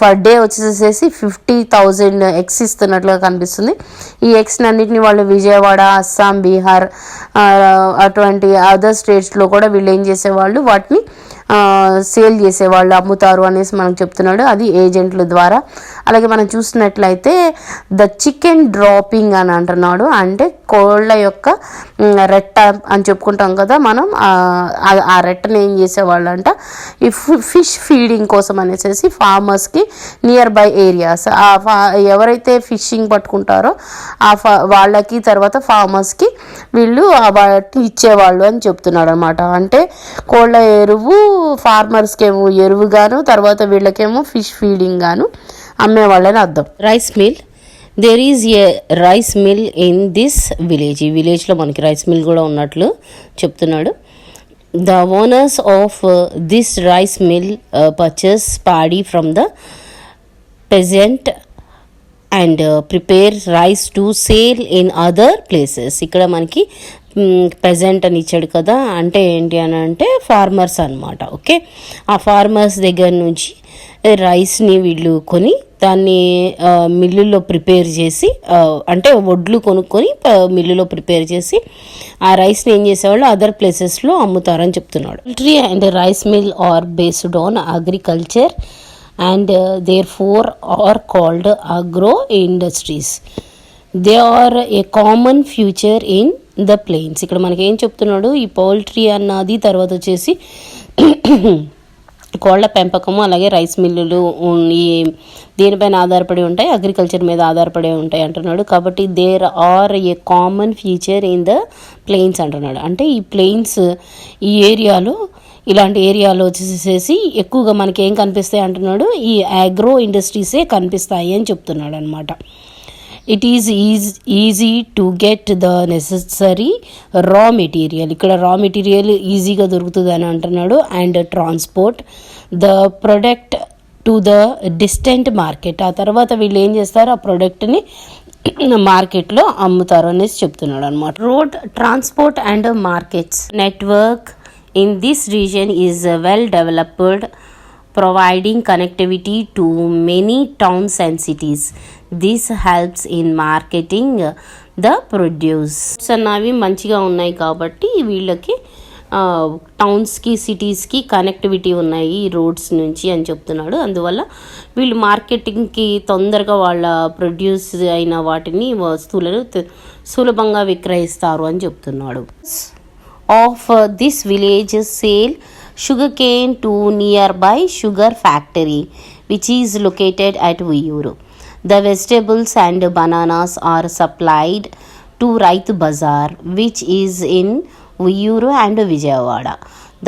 ఫర్ డే వచ్చేసేసి 50,000 ఎగ్స్ ఇస్తున్నట్లుగా కనిపిస్తుంది. ఈ ఎగ్స్ని అన్నింటినీ వాళ్ళు విజయవాడ, అస్సాం, బీహార్ అటువంటి అదర్ స్టేట్స్లో కూడా వీళ్ళు ఏం చేసేవాళ్ళు వాటిని సేల్ చేసేవాళ్ళు, అమ్ముతారు అనేసి మనకు చెప్తున్నాడు. అది ఏజెంట్ల ద్వారా. అలాగే మనం చూసినట్లయితే ద చికెన్ డ్రాపింగ్ అని అంటున్నాడు. అంటే కోళ్ళ యొక్క రెట్ట అని చెప్పుకుంటాం కదా మనం. ఆ రెట్టని ఏం చేసేవాళ్ళు అంట ఈ ఫిష్ ఫీడింగ్ కోసం అనేసి ఫార్మర్స్కి నియర్ బై ఏరియాస్ ఎవరైతే ఫిషింగ్ పట్టుకుంటారో వాళ్ళకి తర్వాత ఫార్మర్స్కి వీళ్ళు వాటిని ఇచ్చేవాళ్ళు అని చెప్తున్నాడు అనమాట. అంటే కోళ్ళ ఎరువు ఫార్మర్స్కి ఏమో ఎరువుగాను తర్వాత వీళ్ళకేమో ఫిష్ ఫీడింగ్ గాను అమ్మేవాళ్ళని అర్థం. Rice mill, there is a rice mill in this village. ఈ విలేజ్లో మనకి రైస్ మిల్ కూడా ఉన్నట్లు చెప్తున్నాడు. The owners of this rice mill purchase paddy from the peasant and prepare rice to sale in other places. ఇక్కడ మనకి పెజెంట్ అని ఇచ్చాడు కదా, అంటే ఏంటి అని అంటే ఫార్మర్స్ అనమాట. ఓకే, ఆ ఫార్మర్స్ దగ్గర నుంచి రైస్ని వీళ్ళు కొని దాన్ని మిల్లులో ప్రిపేర్ చేసి అంటే వడ్లు కొనుక్కొని మిల్లులో ప్రిపేర్ చేసి ఆ రైస్ని ఏం చేసేవాళ్ళు అదర్ ప్లేసెస్లో అమ్ముతారని చెప్తున్నాడు. Poultry and rice mill are based on agriculture and therefore are called agro industries. They are a common feature in the plains. ఇక్కడ మనకి ఏం చెప్తున్నాడు, ఈ పౌల్ట్రీ అన్నది తర్వాత వచ్చేసి కోళ్ల పెంపకము అలాగే రైస్ మిల్లులు ఈ దేనిపైన ఆధారపడి ఉంటాయి, అగ్రికల్చర్ మీద ఆధారపడి ఉంటాయి అంటున్నాడు. కాబట్టి there are a common feature in the plains అంటున్నాడు. అంటే ఈ ప్లెయిన్స్ ఈ ఏరియాలో ఇలాంటి ఏరియాలో వచ్చేసేసి ఎక్కువగా మనకి ఏం కనిపిస్తాయి అంటున్నాడు, ఈ అగ్రో ఇండస్ట్రీసే కనిపిస్తాయి అని చెప్తున్నాడు అనమాట. It is easy to get the necessary raw material. ఇక్కడ రా మెటీరియల్ ఈజీగా దొరుకుతుంది అని అంటున్నాడు. And transport the product to the distant market. ఆ తర్వాత వీళ్ళు ఏం చేస్తారు, ఆ ప్రొడక్ట్ని మార్కెట్లో అమ్ముతారు అనేసి చెప్తున్నాడు అనమాట. Road transport and markets network in this region is well developed, providing connectivity to many towns and cities. This helps in marketing the produce. అవి మంచిగా ఉన్నాయి కాబట్టి వీళ్ళకి టౌన్స్కి సిటీస్కి కనెక్టివిటీ ఉన్నాయి రోడ్స్ నుంచి అని చెప్తున్నాడు. అందువల్ల వీళ్ళు మార్కెటింగ్కి తొందరగా వాళ్ళ ప్రొడ్యూస్ అయిన వాటిని వస్తువులను సులభంగా విక్రయిస్తారు అని చెప్తున్నాడు. Of this village sell sugarcane to nearby sugar factory which is located at Uyuru. The vegetables and bananas are supplied to Raitu Bazaar which is in Uyuru and Vijayawada.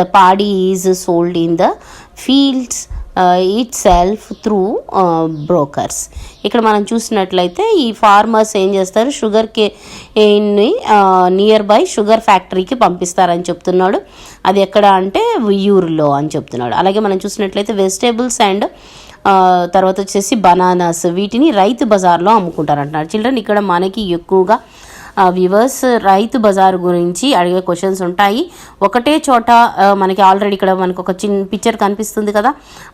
The paddy is sold in the fields it self through brokers. ఇక్కడ మనం చూసినట్లయితే ఈ ఫార్మర్స్ ఏం చేస్తారు, షుగర్ కేన్ని నియర్ బై షుగర్ ఫ్యాక్టరీకి పంపిస్తారని చెప్తున్నాడు. అది ఎక్కడ అంటే ఉయ్యూరులో అని చెప్తున్నాడు. అలాగే మనం చూసినట్లయితే వెజిటేబుల్స్ అండ్ తర్వాత వచ్చేసి బనానాస్ వీటిని రైతు బజార్లో అమ్ముకుంటారు అంటున్నారు. చిల్డ్రన్ ఇక్కడ మనకి ఎక్కువగా వ్యూవర్స్ రైతు బజార్ గురించి అడిగే క్వశ్చన్స్ ఉంటాయి. ఒకటే చోట మనకి ఆల్రెడీ ఇక్కడ మనకు ఒక చిన్న పిక్చర్ కనిపిస్తుంది కదా,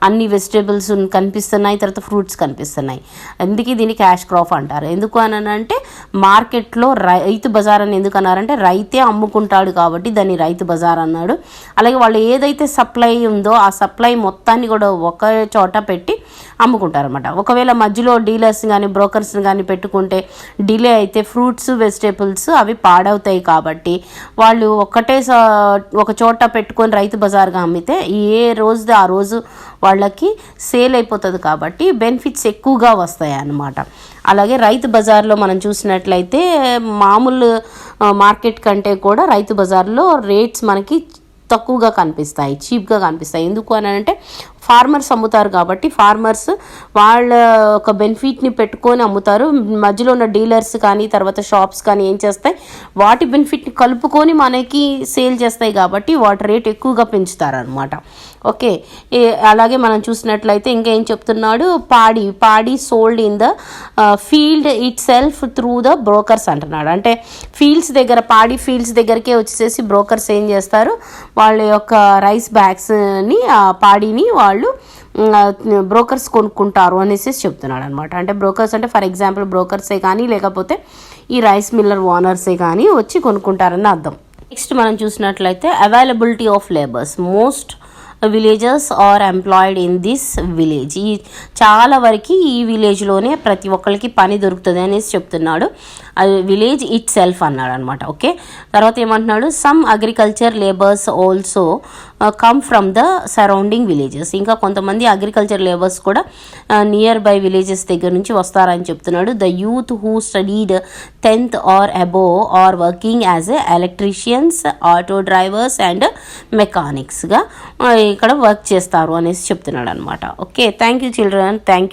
అన్ని వెజిటేబుల్స్ కనిపిస్తున్నాయి, తర్వాత ఫ్రూట్స్ కనిపిస్తున్నాయి. అందుకే దీన్ని క్యాష్ క్రాప్ అంటారు. ఎందుకు అని అంటే మార్కెట్లో రైతు బజార్ అని ఎందుకు అన్నారంటే రైతే అమ్ముకుంటాడు కాబట్టి దాన్ని రైతు బజార్ అన్నాడు. అలాగే వాళ్ళు ఏదైతే సప్లై ఉందో ఆ సప్లై మొత్తాన్ని కూడా ఒక చోట పెట్టి అమ్ముకుంటారన్నమాట. ఒకవేళ మధ్యలో డీలర్స్ కానీ బ్రోకర్స్ని కానీ పెట్టుకుంటే డిలే అయితే ఫ్రూట్స్ వెజిటేబుల్స్ అవి పాడవుతాయి. కాబట్టి వాళ్ళు ఒక చోట పెట్టుకొని రైతు బజార్గా అమ్మితే ఏ రోజు ఆ రోజు వాళ్ళకి సేల్ అయిపోతుంది కాబట్టి బెనిఫిట్స్ ఎక్కువగా వస్తాయి అన్నమాట. అలాగే రైతు బజార్లో మనం చూసినట్లయితే మామూలు మార్కెట్ కంటే కూడా రైతు బజార్లో రేట్స్ మనకి తక్కువగా కనిపిస్తాయి, చీప్గా కనిపిస్తాయి. ఎందుకు అని అంటే ఫార్మర్స్ అమ్ముతారు కాబట్టి ఫార్మర్స్ వాళ్ళ ఒక బెనిఫిట్ని పెట్టుకొని అమ్ముతారు. మధ్యలో ఉన్న డీలర్స్ కానీ తర్వాత షాప్స్ కానీ ఏం చేస్తాయి, వాటి బెనిఫిట్ని కలుపుకొని మనకి సేల్ చేస్తాయి కాబట్టి వాటి రేట్ ఎక్కువగా పెంచుతారు అనమాట. ఓకే, అలాగే మనం చూసినట్లయితే ఇంకేం చెప్తున్నాడు, పాడి sold in the field it self through the brokers అంటున్నాడు. అంటే పాడి ఫీల్డ్స్ దగ్గరికే వచ్చేసి బ్రోకర్స్ ఏం చేస్తారు, వాళ్ళ యొక్క రైస్ బ్యాగ్స్ని పాడిని వాళ్ళు బ్రోకర్స్ కొనుక్కుంటారు అనేసి చెప్తున్నాడు అనమాట. అంటే బ్రోకర్స్ అంటే ఫర్ ఎగ్జాంపుల్ బ్రోకర్సే కానీ లేకపోతే ఈ రైస్ మిల్లర్ ఓనర్సే కానీ వచ్చి కొనుక్కుంటారని అర్థం. నెక్స్ట్ మనం చూసినట్లయితే availability of labours. Most villages are employed in this village. చాలా వరకు ఈ విలేజ్లోనే ప్రతి ఒక్కరికి పని దొరుకుతుంది అనేసి చెప్తున్నాడు. విలేజ్ ఇట్ సెల్ఫ్ అన్నాడు అనమాట. ఓకే, తర్వాత ఏమంటున్నాడు, some agriculture labours also come from the surrounding villages. ఇంకా కొంతమంది అగ్రికల్చర్ లేబర్స్ కూడా నియర్ బై విలేజెస్ దగ్గర నుంచి వస్తారని చెప్తున్నాడు. The youth who studied 10th or above are working as electricians, auto drivers and మెకానిక్స్గా ఇక్కడ వర్క్ చేస్తారు అనేసి చెప్తున్నాడు అనమాట. Okay, thank you children, thank you.